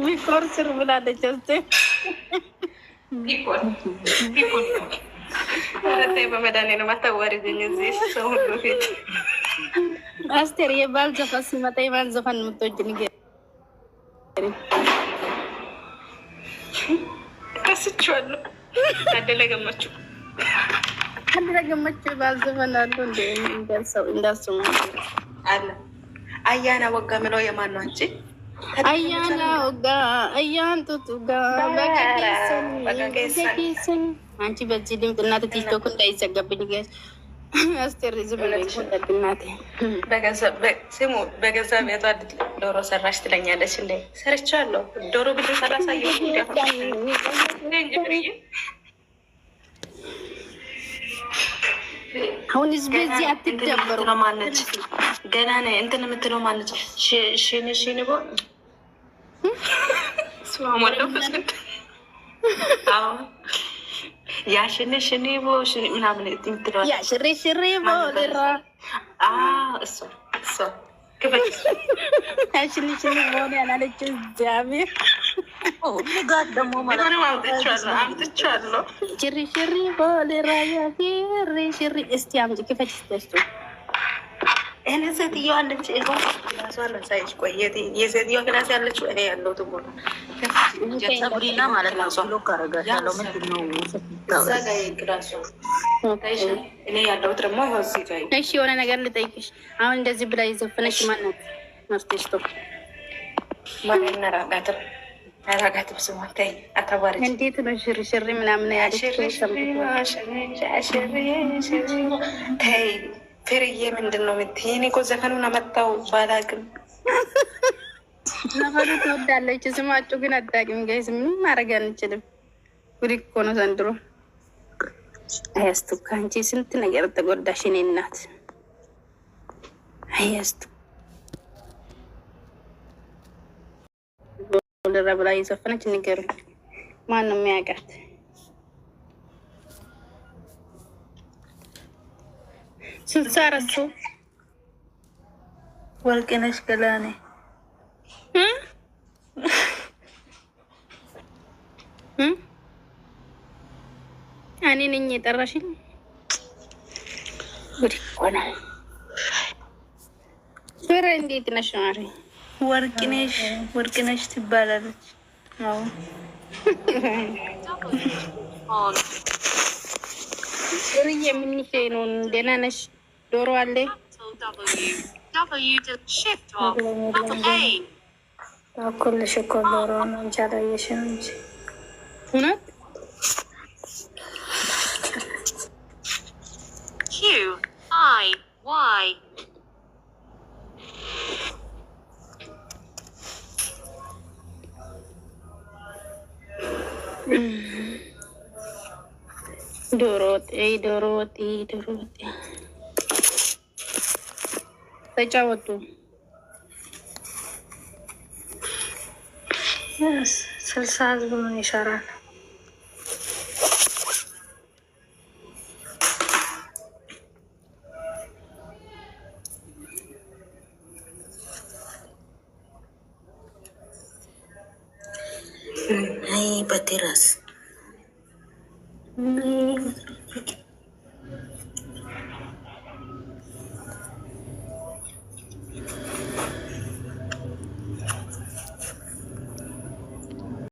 ቢኮር ስር ብላለች። ቢኮር ተይ በመድኃኒዓለም አታዋርጂኝ እዚህ ሰው ሁሉ ፊት። አስቴር የባል ዘፈን ሲመጣ የማን ዘፈን የምትወጂ ንገሪኝ። ረስቼዋለሁ። ታደለ ገመችው የባል ዘፈን አሉ እንደ እንዳልሰው አለ። አያና ወጋ ምለው የማን ነው አንቺ? አያና ወጋ አያንቱቱ ጋ በገጌሰን አንቺ በዚህ ድምፅ እናት ቲክቶክ እንዳይዘጋብኝ ጋር አስቴር ዝም ብለሽ እናቴ ስሙ በገዛ ቤቷ ዶሮ ሰራሽ ትለኛለች። እንደ ሰርቻለሁ ዶሮ ብቻ ሰራሳየ አሁን ህዝብ እዚህ አትደበሩ። ማነች ገና ነው እንትን የምትለው ማነች? ሽን ቦ ያ ሽን ቦ ምናምን የምትለው ያ ሽሪ ቦ ልራ እሷ ሽን ቦ ያላለችው እግዚአብሔር ጋር ደግሞ አምጥቻለሁ። ሽሪ ቦ ልራ ሽሪ እስቲ አምጪ ክፈች ስተስቱ እኔ ሴትዮ አለች ራሷን ሳይች ቆየት የሴትዮ ክላስ ያለችው እኔ ያለሁት ቦታ ሰብሪና ማለት ነው። ብሎ ካረጋሻለው ምንድን ነው ክላሱ እኔ ያለሁት ደግሞ እዚህ ጋር። እሺ የሆነ ነገር ልጠይቅሽ። አሁን እንደዚህ ብላ የዘፈነች ማናት? ማርቴስቶ ማራጋትም ስሞታይ አታዋሪ እንዴት ነው ሽርሽሪ ምናምን ያለች ተይ ፍርዬ ምንድን ነው የምትይ? እኔ እኮ ዘፈኑን አመጣው ባላቅም ዘፈኑ ትወዳለች። ስማችሁ ግን አታውቂም ጋይስ። ምንም ማድረግ አንችልም። ጉድ እኮ ነው ዘንድሮ። አያስቱ ከአንቺ ስንት ነገር ተጎዳሽ። እኔ እናት አያስቱ ለረብላ የዘፈነች ንገሩኝ። ማን ነው የሚያውቃት? ስልሳ አራቱ ወርቅነሽ ገላኔ እኔ ነኝ የጠራሽኝ። ጉድ እኮ ነው። ፍሬ እንዴት ነሽ? ማሪ ወርቅነሽ ትባላለች። አዎ ፍሬ የምንሽ ነው? ደህና ነሽ? ዶሮ አለ ኩልሽ እኮ ዶሮ ነው እንጂ አላየሽም እንጂ እውነት ዶሮ ወጥ ተጫወቱ። ስልሳ ህዝብ ምን ይሰራል? አይ በቴራስ